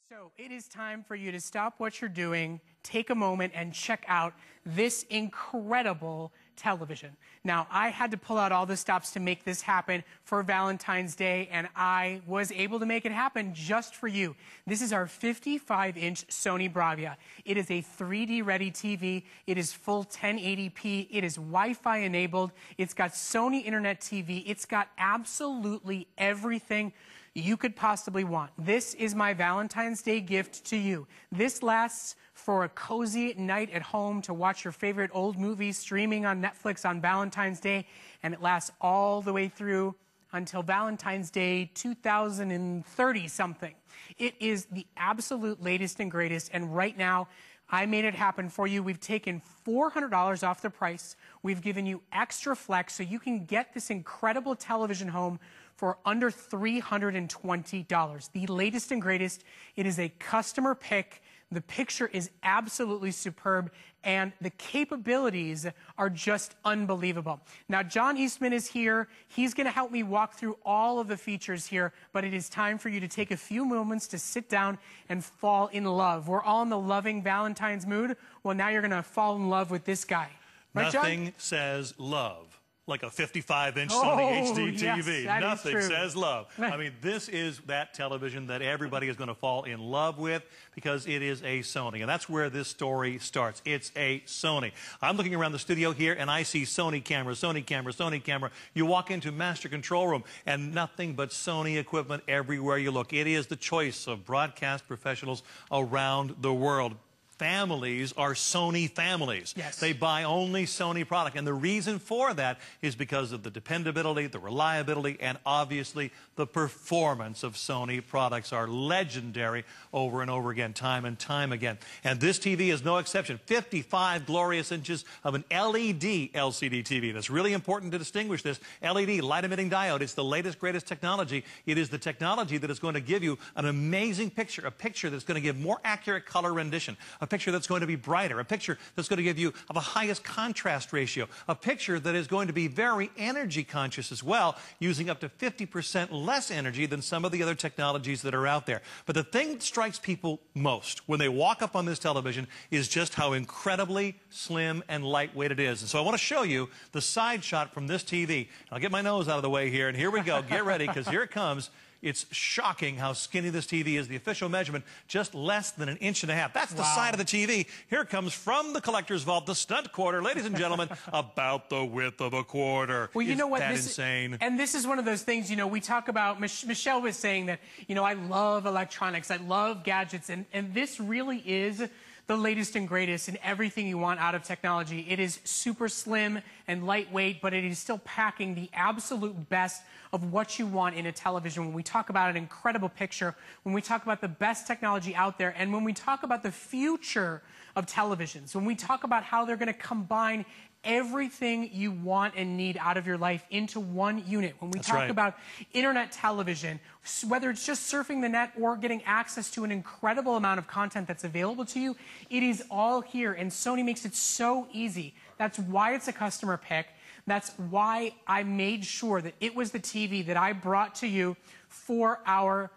So it is time for you to stop what you're doing, take a moment, and check out this incredible television. Now, I had to pull out all the stops to make this happen for Valentine's Day, and I was able to make it happen just for you. This is our 55-inch Sony BRAVIA. It is a 3D-ready TV. It is full 1080p. It is Wi-Fi enabled. It's got Sony Internet TV. It's got absolutely everything you could possibly want. This is my Valentine's Day gift to you. This lasts for a cozy night at home to watch your favorite old movies streaming on Netflix on Valentine's Day, and it lasts all the way through until Valentine's Day 2030 something. It is the absolute latest and greatest, and right now I made it happen for you. We've taken $400 off the price. We've given you extra flex so you can get this incredible television home for under $320. The latest and greatest. It is a customer pick. The picture is absolutely superb, and the capabilities are just unbelievable. Now, John Eastman is here. He's going to help me walk through all of the features here, but it is time for you to take a few moments to sit down and fall in love. We're all in the loving Valentine's mood. Well, now you're going to fall in love with this guy. Right, Nothing John? says love like a 55-inch Sony HDTV. Yes, Nothing says love. I mean, this is that television that everybody is going to fall in love with because it is a Sony. And that's where this story starts. It's a Sony. I'm looking around the studio here, and I see Sony camera, Sony camera, Sony camera. You walk into master control room, and nothing but Sony equipment everywhere you look. It is the choice of broadcast professionals around the world. Families are Sony families. Yes. They buy only Sony product. And the reason for that is because of the dependability, the reliability, and obviously the performance of Sony products are legendary over and over again, time and time again. And this TV is no exception. 55 glorious inches of an LED-LCD TV. That's really important to distinguish this. LED, light-emitting diode. It's the latest, greatest technology. It is the technology that is going to give you an amazing picture, a picture that's going to give more accurate color rendition, a picture that's going to be brighter, a picture that's going to give you the highest contrast ratio, a picture that is going to be very energy conscious as well, using up to 50% less energy than some of the other technologies that are out there. But the thing that strikes people most when they walk up on this television is just how incredibly slim and lightweight it is. And so I want to show you the side shot from this TV. I'll get my nose out of the way here, and here we go. Get ready, because here it comes. It's shocking how skinny this TV is. The official measurement, just less than 1.5 inches. That's the side of the TV. Here it comes from the collector's vault, the stunt quarter. Ladies and gentlemen, about the width of a quarter. Well, you know what? That's insane. And this is one of those things, you know, we talk about, Michelle was saying that, you know, I love electronics, I love gadgets, and this really is the latest and greatest in everything you want out of technology. It is super slim and lightweight, but it is still packing the absolute best of what you want in a television. When we talk about an incredible picture, when we talk about the best technology out there, and when we talk about the future of televisions, when we talk about how they're going to combine everything you want and need out of your life into one unit. When we talk about internet television, whether it's just surfing the net or getting access to an incredible amount of content that's available to you, it is all here, and Sony makes it so easy. That's why it's a customer pick. That's why I made sure that it was the TV that I brought to you for our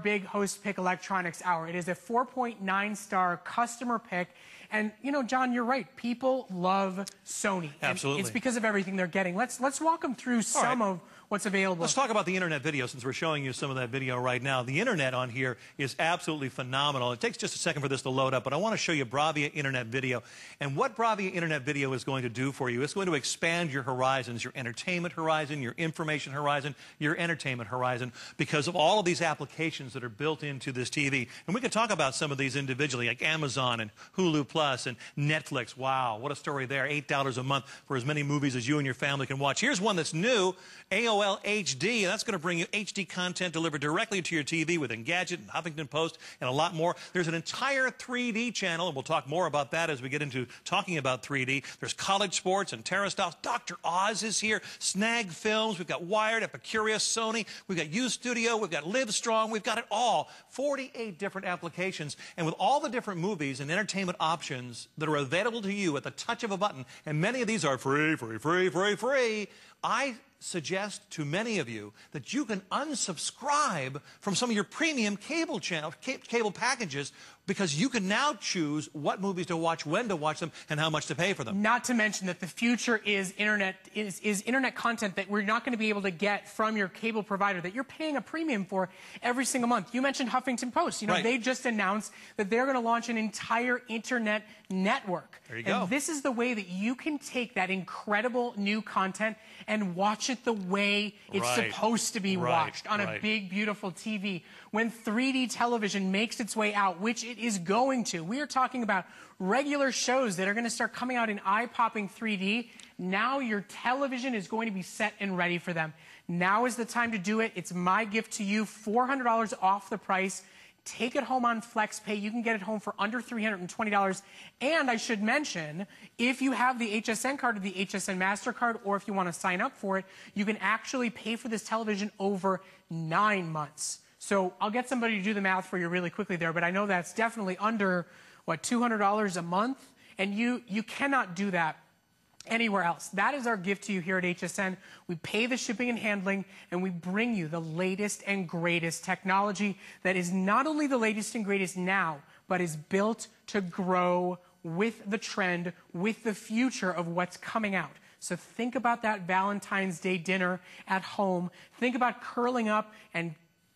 big Host Pick Electronics Hour. It is a 4.9-star customer pick. And, you know, John, you're right. People love Sony. Absolutely. And it's because of everything they're getting. Let's walk them through some of what's available. Let's talk about the internet video, since we're showing you some of that video right now. The internet on here is absolutely phenomenal. It takes just a second for this to load up, but I want to show you BRAVIA internet video. And what BRAVIA internet video is going to do for you, it's going to expand your horizons, your entertainment horizon, your information horizon, your entertainment horizon, because of all of these applications that are built into this TV. And we can talk about some of these individually, like Amazon and Hulu Plus and Netflix. Wow, what a story there. $8 a month for as many movies as you and your family can watch. Here's one that's new, AOL HD, and that's going to bring you HD content delivered directly to your TV with Engadget and Huffington Post and a lot more. There's an entire 3D channel, and we'll talk more about that as we get into talking about 3D. There's college sports and Terra Styles. Dr. Oz is here. Snag Films. We've got Wired, Epicurious, Sony. We've got U-Studio. We've got Livestrong. We've got it all. 48 different applications. And with all the different movies and entertainment options that are available to you at the touch of a button, and many of these are free, I suggest to many of you that you can unsubscribe from some of your premium cable packages because you can now choose what movies to watch, when to watch them, and how much to pay for them. Not to mention that the future is internet content that we're not going to be able to get from your cable provider that you're paying a premium for every single month. You mentioned Huffington Post. You know, they just announced that they're going to launch an entire internet network. There you go. And this is the way that you can take that incredible new content and watch it the way it's supposed to be watched on a big, beautiful TV. When 3D television makes its way out, which it is going to, we are talking about regular shows that are going to start coming out in eye-popping 3D. Now your television is going to be set and ready for them. Now is the time to do it. It's my gift to you, $400 off the price. Take it home on FlexPay. You can get it home for under $320. And I should mention, if you have the HSN card or the HSN MasterCard, or if you want to sign up for it, you can actually pay for this television over 9 months. So I'll get somebody to do the math for you really quickly there, but I know that's definitely under, what, $200 a month? And you cannot do that anywhere else. That is our gift to you here at HSN. We pay the shipping and handling, and we bring you the latest and greatest technology that is not only the latest and greatest now, but is built to grow with the trend, with the future of what's coming out. So think about that Valentine's Day dinner at home. Think about curling up and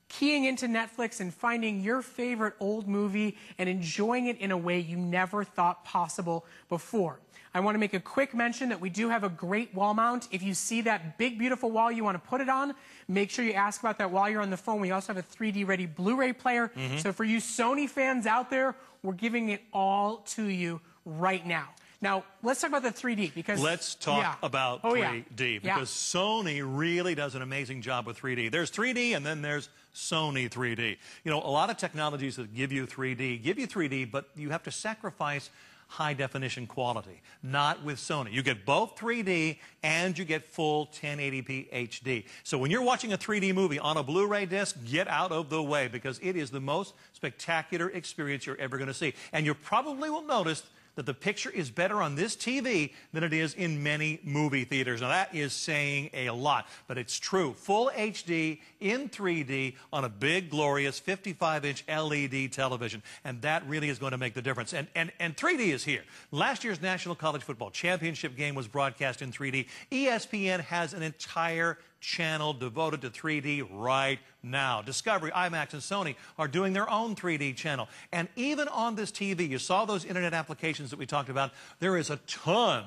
keying into Netflix and finding your favorite old movie and enjoying it in a way you never thought possible before. I want to make a quick mention that we do have a great wall mount. If you see that big, beautiful wall you want to put it on, make sure you ask about that while you're on the phone. We also have a 3D-ready Blu-ray player. So for you Sony fans out there, we're giving it all to you right now. Now, let's talk about the 3D because... Let's talk about 3D because Sony really does an amazing job with 3D. There's 3D and then there's Sony 3D. You know, a lot of technologies that give you 3D, but you have to sacrifice high-definition quality. Not with Sony. You get both 3D and you get full 1080p HD. So when you're watching a 3D movie on a Blu-ray disc, get out of the way because it is the most spectacular experience you're ever going to see. And you probably will notice that the picture is better on this TV than it is in many movie theaters. Now, that is saying a lot, but it's true. Full HD in 3D on a big, glorious 55-inch LED television, and that really is going to make the difference. And 3D is here. Last year's National College Football Championship game was broadcast in 3D. ESPN has an entire channel devoted to 3D right now. Discovery, IMAX, and Sony are doing their own 3D channel. And even on this TV, you saw those internet applications that we talked about, there is a ton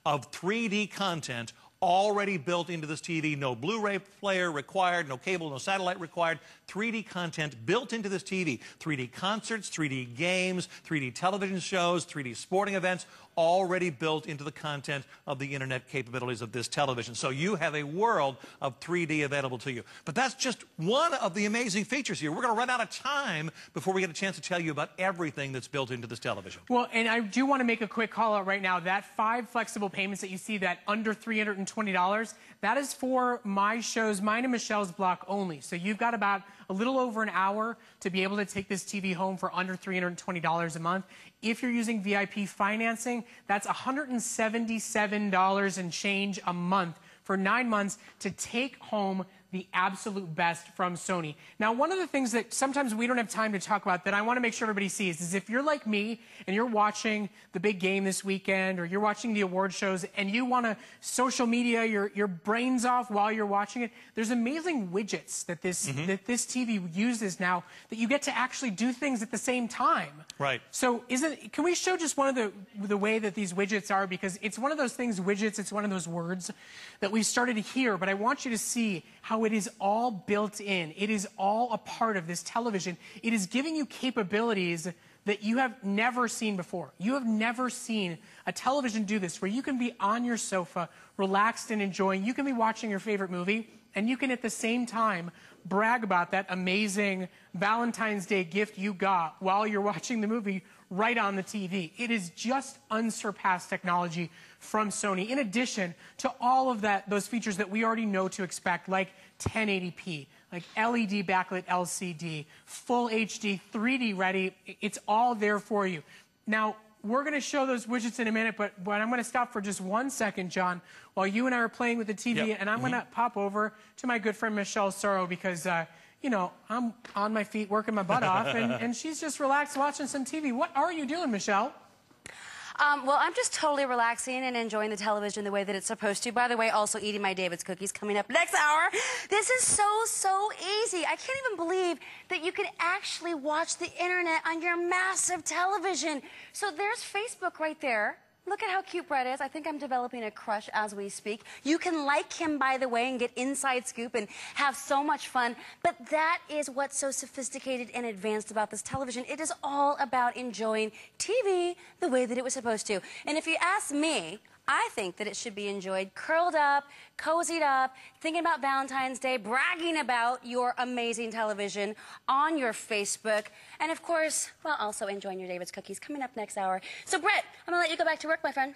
of 3D content already built into this TV. No Blu-ray player required, no cable, no satellite required. 3D content built into this TV. 3D concerts, 3D games, 3D television shows, 3D sporting events, already built into the content of the internet capabilities of this television. So you have a world of 3D available to you. But that's just one of the amazing features here. We're going to run out of time before we get a chance to tell you about everything that's built into this television. Well, and I do want to make a quick call out right now. That 5 flexible payments that you see, that under $320, that is for my shows, mine and Michelle's block only. So you've got about a little over an hour to be able to take this TV home for under $320 a month. If you're using VIP financing, that's $177 and change a month for 9 months to take home the absolute best from Sony. Now, one of the things that sometimes we don't have time to talk about that I want to make sure everybody sees is if you're like me and you're watching the big game this weekend or you're watching the award shows and you want to social media your brains off while you're watching it, there's amazing widgets that this TV uses now that you get to actually do things at the same time. Right. So can we show just one of the way that these widgets are? Because it's one of those things, widgets, it's one of those words that we started to hear, but I want you to see how it is all built in. It is all a part of this television. It is giving you capabilities that you have never seen before. You have never seen a television do this, where you can be on your sofa, relaxed and enjoying. You can be watching your favorite movie, and you can at the same time brag about that amazing Valentine's Day gift you got while you're watching the movie right on the TV. It is just unsurpassed technology from Sony, in addition to all of those features that we already know to expect, like 1080p, like LED-Backlit LCD, full HD, 3D ready. It's all there for you. Now, we're going to show those widgets in a minute, but I'm going to stop for just 1 second, John, while you and I are playing with the TV, and I'm going to pop over to my good friend Michelle Sorrow because, you know, I'm on my feet working my butt off, and she's just relaxed watching some TV. What are you doing, Michelle? Well, I'm just totally relaxing and enjoying the television the way that it's supposed to. By the way, also eating my David's cookies coming up next hour. This is so easy. I can't even believe that you can actually watch the internet on your massive television. So there's Facebook right there. Look at how cute Brett is. I think I'm developing a crush as we speak. You can like him, by the way, and get inside scoop and have so much fun. But that is what's so sophisticated and advanced about this television. It is all about enjoying TV the way that it was supposed to. And if you ask me, I think that it should be enjoyed curled up, cozied up, thinking about Valentine's Day, bragging about your amazing television on your Facebook, and of course, well, also enjoying your David's cookies coming up next hour. So, Brett, I'm going to let you go back to work, my friend.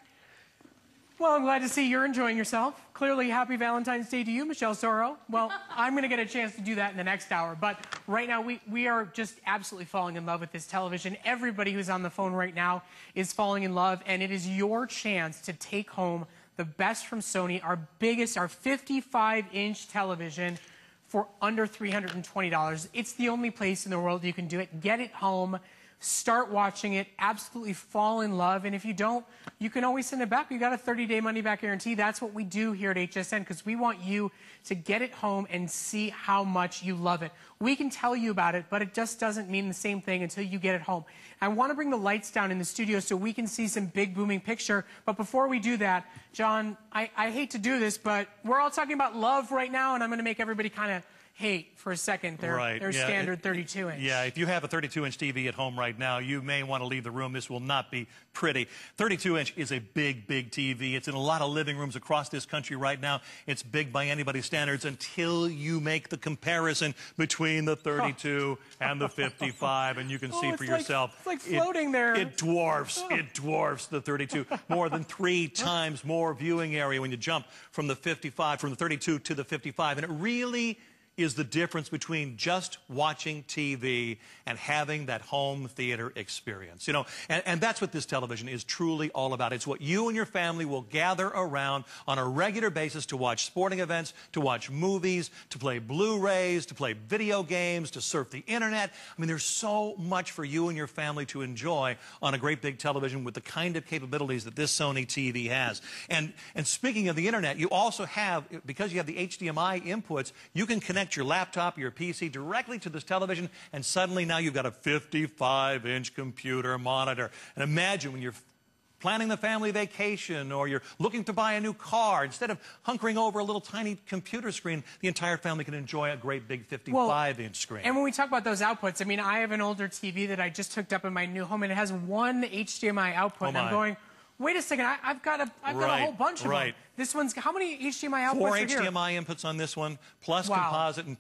Well, I'm glad to see you're enjoying yourself. Clearly, happy Valentine's Day to you, Michelle Sorrow. Well, I'm going to get a chance to do that in the next hour. But right now, we are just absolutely falling in love with this television. Everybody who's on the phone right now is falling in love, and it is your chance to take home the best from Sony, our 55-inch television for under $320. It's the only place in the world you can do it. Get it home. Start watching it, absolutely fall in love, and if you don't, you can always send it back. You got a 30-day money-back guarantee. That's what we do here at HSN because we want you to get it home and see how much you love it. We can tell you about it, but it just doesn't mean the same thing until you get it home. I want to bring the lights down in the studio so we can see some big booming picture, but before we do that, John, I hate to do this, but we're all talking about love right now, and I'm going to make everybody kind of hate for a second their standard 32-inch. Yeah, if you have a 32-inch TV at home right now, you may want to leave the room. This will not be pretty. 32-inch is a big TV. It's in a lot of living rooms across this country right now. It's big by anybody's standards until you make the comparison between the 32 and the 55, and you can see for yourself. It's like floating there. It dwarfs the 32. More than 3 times more viewing area when you jump from the 32 to the 55, and it really is the difference between just watching TV and having that home theater experience. You know, and that's what this television is truly all about. It's what you and your family will gather around on a regular basis to watch sporting events, to watch movies, to play Blu-rays, to play video games, to surf the internet. I mean, there's so much for you and your family to enjoy on a great big television with the kind of capabilities that this Sony TV has. And speaking of the internet, you also have, because you have the HDMI inputs, you can connect your laptop, your PC directly to this television, and suddenly now you've got a 55-inch computer monitor. And imagine when you're planning the family vacation or you're looking to buy a new car, instead of hunkering over a little tiny computer screen, the entire family can enjoy a great big 55-inch screen. And when we talk about those outputs, I mean, I have an older TV that I just hooked up in my new home, and it has one HDMI output, and I'm going, wait a second, I've got a whole bunch of them. This one's, how many HDMI outputs 4 are here? HDMI inputs on this one, plus composite and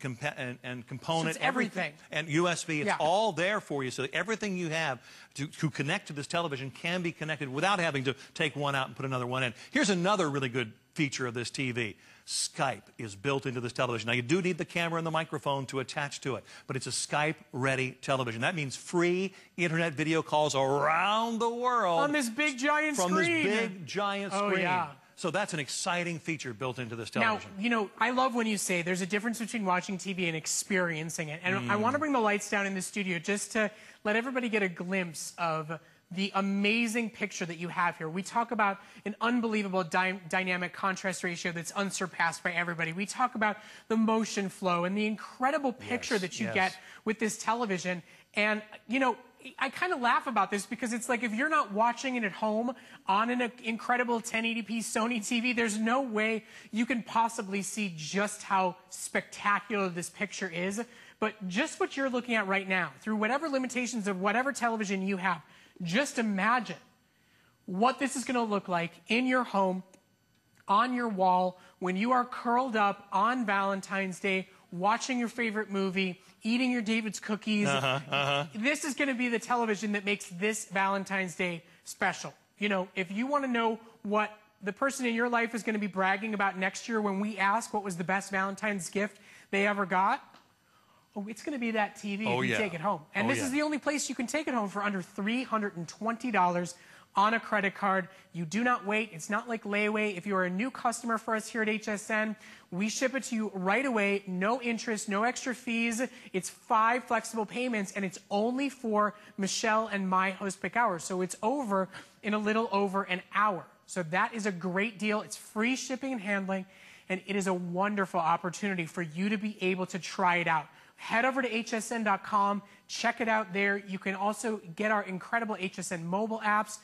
component. So it's everything. And USB, it's all there for you. So everything you have to connect to this television can be connected without having to take one out and put another one in. Here's another really good feature of this TV. Skype is built into this television. Now, you do need the camera and the microphone to attach to it, but it's a Skype-ready television. That means free internet video calls around the world. On this big, giant screen. From this big, giant screen. Yeah. So that's an exciting feature built into this television. Now, you know, I love when you say there's a difference between watching TV and experiencing it. And I want to bring the lights down in the studio just to let everybody get a glimpse of the amazing picture that you have here. We talk about an unbelievable dynamic contrast ratio that's unsurpassed by everybody. We talk about the motion flow and the incredible picture that you get with this television. And, you know, I kind of laugh about this because it's like if you're not watching it at home on an incredible 1080p Sony TV, there's no way you can possibly see just how spectacular this picture is. But just what you're looking at right now, through whatever limitations of whatever television you have, just imagine what this is going to look like in your home, on your wall, when you are curled up on Valentine's Day, watching your favorite movie, eating your David's cookies. This is going to be the television that makes this Valentine's Day special. You know, if you want to know what the person in your life is going to be bragging about next year when we ask what was the best Valentine's gift they ever got, it's going to be that TV if you take it home. And this is the only place you can take it home for under $320 on a credit card. You do not wait. It's not like layaway. If you're a new customer for us here at HSN, we ship it to you right away. No interest, no extra fees. It's 5 flexible payments, and it's only for Michelle and my host pick hours. So it's over in a little over an hour. So that is a great deal. It's free shipping and handling, and it is a wonderful opportunity for you to be able to try it out. Head over to hsn.com, check it out there. You can also get our incredible HSN mobile apps.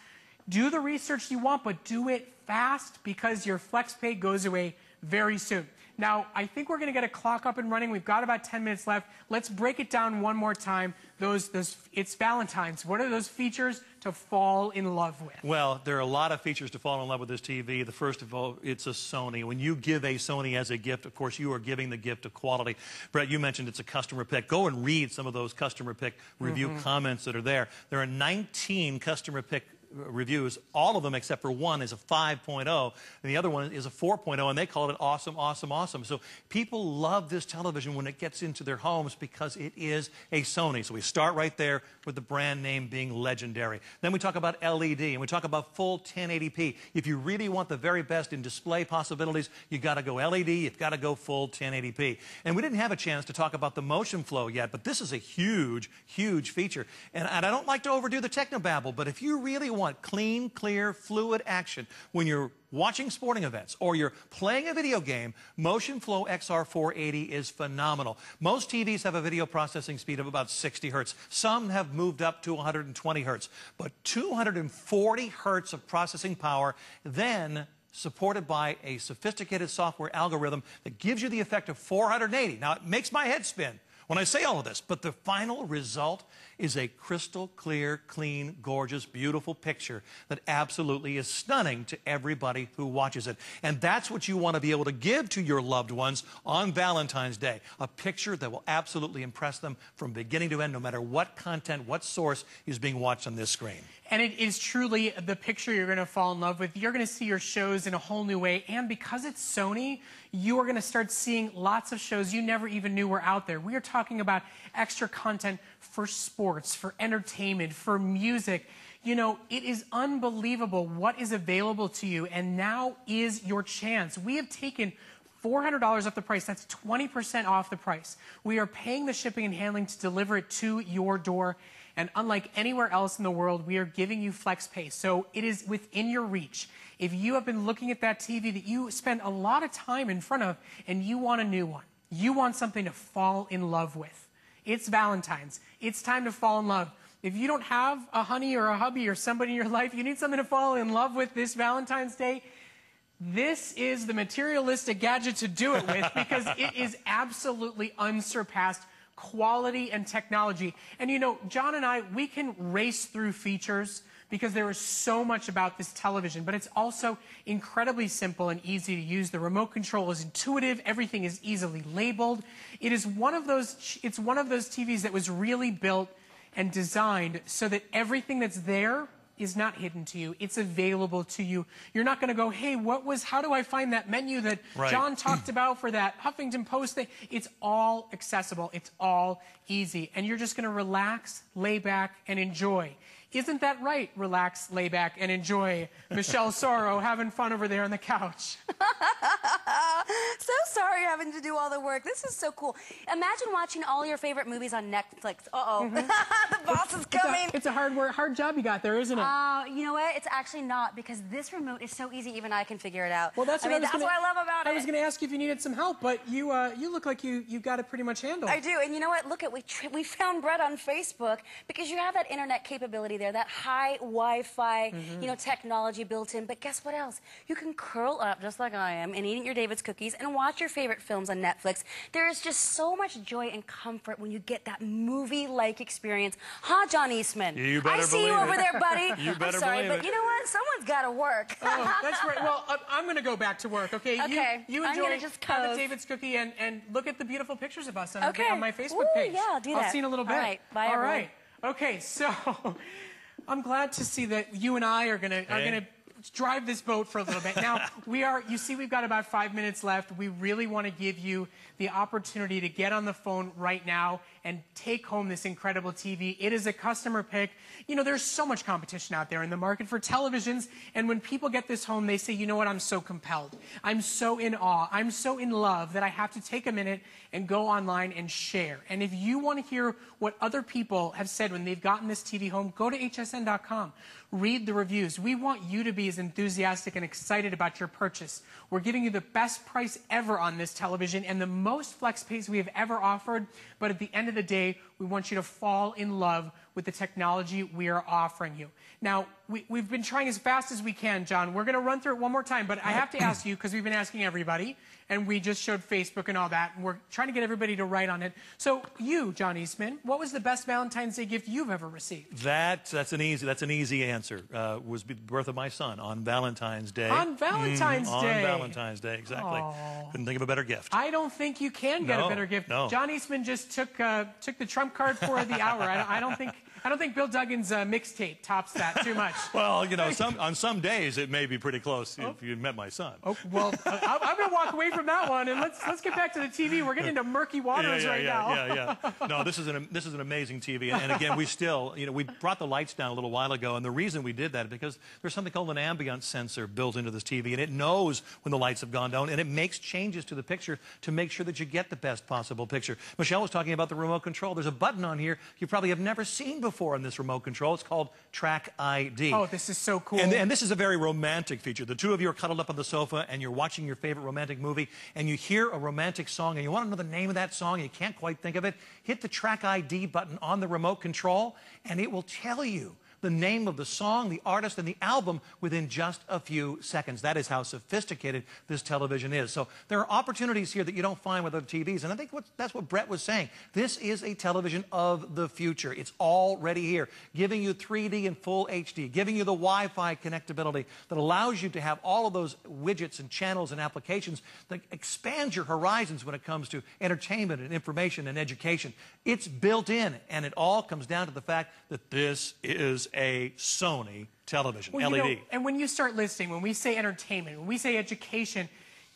Do the research you want, but do it fast because your FlexPay goes away very soon. Now, I think we're going to get a clock up and running. We've got about 10 minutes left. Let's break it down one more time. It's Valentine's. What are those features to fall in love with? Well, there are a lot of features to fall in love with this TV. The first of all, it's a Sony. When you give a Sony as a gift, of course, you are giving the gift of quality. Brett, you mentioned it's a customer pick. Go and read some of those customer pick review comments that are there. There are 19 customer pick reviews. All of them except for one is a 5.0 and the other one is a 4.0, and they call it awesome, awesome, awesome. So people love this television when it gets into their homes because it is a Sony. So we start right there with the brand name being legendary. Then we talk about LED, and we talk about full 1080p. If you really want the very best in display possibilities, you got to go LED, you've got to go full 1080p. And we didn't have a chance to talk about the MotionFlow yet, but this is a huge, huge feature. And I don't like to overdo the technobabble, but if you really want clean, clear, fluid action when you're watching sporting events or you're playing a video game, MotionFlow XR480 is phenomenal. Most TVs have a video processing speed of about 60 hertz. Some have moved up to 120 hertz, but 240 hertz of processing power, then supported by a sophisticated software algorithm that gives you the effect of 480. Now, it makes my head spin when I say all of this, but the final result is a crystal clear, clean, gorgeous, beautiful picture that absolutely is stunning to everybody who watches it. And that's what you want to be able to give to your loved ones on Valentine's Day, a picture that will absolutely impress them from beginning to end, no matter what content, what source is being watched on this screen. And it is truly the picture you're going to fall in love with. You're going to see your shows in a whole new way. And because it's Sony, you are going to start seeing lots of shows you never even knew were out there. We are talking about extra content for sports, for entertainment, for music. You know, it is unbelievable what is available to you. And now is your chance. We have taken $400 off the price. That's 20% off the price. We are paying the shipping and handling to deliver it to your door. And unlike anywhere else in the world, we are giving you FlexPay. So it is within your reach. If you have been looking at that TV that you spend a lot of time in front of and you want a new one, you want something to fall in love with. It's Valentine's. It's time to fall in love. If you don't have a honey or a hubby or somebody in your life, you need something to fall in love with this Valentine's Day. This is the materialistic gadget to do it with because it is absolutely unsurpassed quality and technology. And you know, John and I, we can race through features because there is so much about this television, but it's also incredibly simple and easy to use. The remote control is intuitive. Everything is easily labeled. It's one of those TVs that was really built and designed so that everything that's there is not hidden to you. It's available to you. You're not going to go, hey, how do I find that menu that John talked about for that Huffington Post thing? It's all accessible. It's all easy. And you're just going to relax, lay back, and enjoy. Isn't that right? Relax, lay back, and enjoy. Michelle Sorrow having fun over there on the couch. So sorry having to do all the work. This is so cool. Imagine watching all your favorite movies on Netflix. Uh-oh. The boss is coming. It's a hard job you got there, isn't it? You know what? It's actually not, because this remote is so easy, even I can figure it out. Well, that's what I love about it. I was going to ask you if you needed some help, but you look like you got it pretty much handled. I do, and you know what? Look, we found Brett on Facebook because you have that internet capability there, that high Wi-Fi, technology built in. But guess what else? You can curl up just like I am and eat your David's cookies and watch your favorite films on Netflix. There is just so much joy and comfort when you get that movie-like experience. Huh, John Eastman? You better I see you over there, buddy. You better I'm sorry, believe but you know what? Someone's got to work. Oh, that's right. Well, I'm going to go back to work, okay? Okay. You I'm enjoy gonna just have a pose. David's cookie and look at the beautiful pictures of us on my Facebook Ooh, page. Yeah, I'll do that. I'll see you in a little bit. All right. Bye, All everyone. right. Okay, so I'm glad to see that you and I are gonna drive this boat for a little bit. Now, you see we've got about 5 minutes left. We really want to give you the opportunity to get on the phone right now and take home this incredible TV. It is a customer pick. You know, there's so much competition out there in the market for televisions, and when people get this home, they say, you know what, I'm so compelled. I'm so in awe. I'm so in love that I have to take a minute and go online and share. And if you want to hear what other people have said when they've gotten this TV home, go to hsn.com. Read the reviews. We want you to be as enthusiastic and excited about your purchase. We're giving you the best price ever on this television and the most flex space we have ever offered. But at the end of the day, we want you to fall in love with the technology we are offering you. Now, we've been trying as fast as we can, John. We're going to run through it one more time, but I have to ask you, because we've been asking everybody, and we just showed Facebook and all that, and we're trying to get everybody to write on it. So you, John Eastman, what was the best Valentine's Day gift you've ever received? That's an easy answer. Was the birth of my son on Valentine's Day. On Valentine's Day. On Valentine's Day, exactly. Aww. Couldn't think of a better gift. I don't think you can get a better gift. No. John Eastman just took the trump card for the hour. I don't think Bill Duggan's mixtape tops that too much. Well, you know, on some days it may be pretty close if you met my son. Oh, well, I'm going to walk away from that one, and let's get back to the TV. We're getting into murky waters now. Yeah. No, this is an amazing TV, and again, we still, you know, we brought the lights down a little while ago, and the reason we did that is because there's something called an ambient sensor built into this TV, and it knows when the lights have gone down, and it makes changes to the picture to make sure that you get the best possible picture. Michelle was talking about the remote control. There's a button on here you probably have never seen before on this remote control. It's called Track ID. Oh, this is so cool. And this is a very romantic feature. The two of you are cuddled up on the sofa and you're watching your favorite romantic movie and you hear a romantic song and you want to know the name of that song and you can't quite think of it. Hit the Track ID button on the remote control and it will tell you the name of the song, the artist, and the album within just a few seconds. That is how sophisticated this television is. So there are opportunities here that you don't find with other TVs, and I think that's what Brett was saying. This is a television of the future. It's already here, giving you 3D and full HD, giving you the Wi-Fi connectability that allows you to have all of those widgets and channels and applications that expand your horizons when it comes to entertainment and information and education. It's built in, and it all comes down to the fact that this is a Sony television, well, LED. You know, and when you start listing, when we say entertainment, when we say education,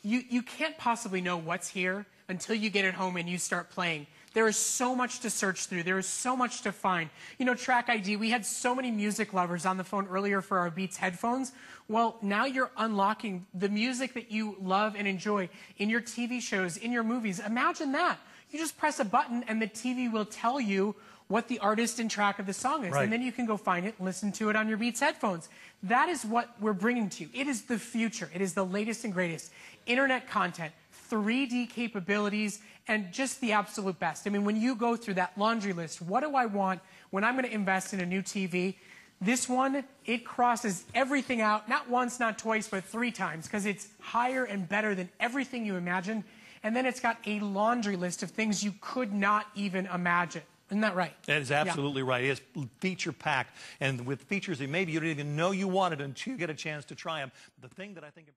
you can't possibly know what's here until you get it home and you start playing. There is so much to search through. There is so much to find. You know, Track ID, we had so many music lovers on the phone earlier for our Beats headphones. Well, now you're unlocking the music that you love and enjoy in your TV shows, in your movies. Imagine that. You just press a button and the TV will tell you what the artist and track of the song is. Right. And then you can go find it and listen to it on your Beats headphones. That is what we're bringing to you. It is the future. It is the latest and greatest. Internet content, 3D capabilities, and just the absolute best. I mean, when you go through that laundry list, what do I want when I'm going to invest in a new TV? This one, it crosses everything out, not once, not twice, but 3 times, because it's higher and better than everything you imagined. And then it's got a laundry list of things you could not even imagine. Isn't that right? That is absolutely right. It is feature-packed, and with features that maybe you didn't even know you wanted until you get a chance to try them. The thing that I think...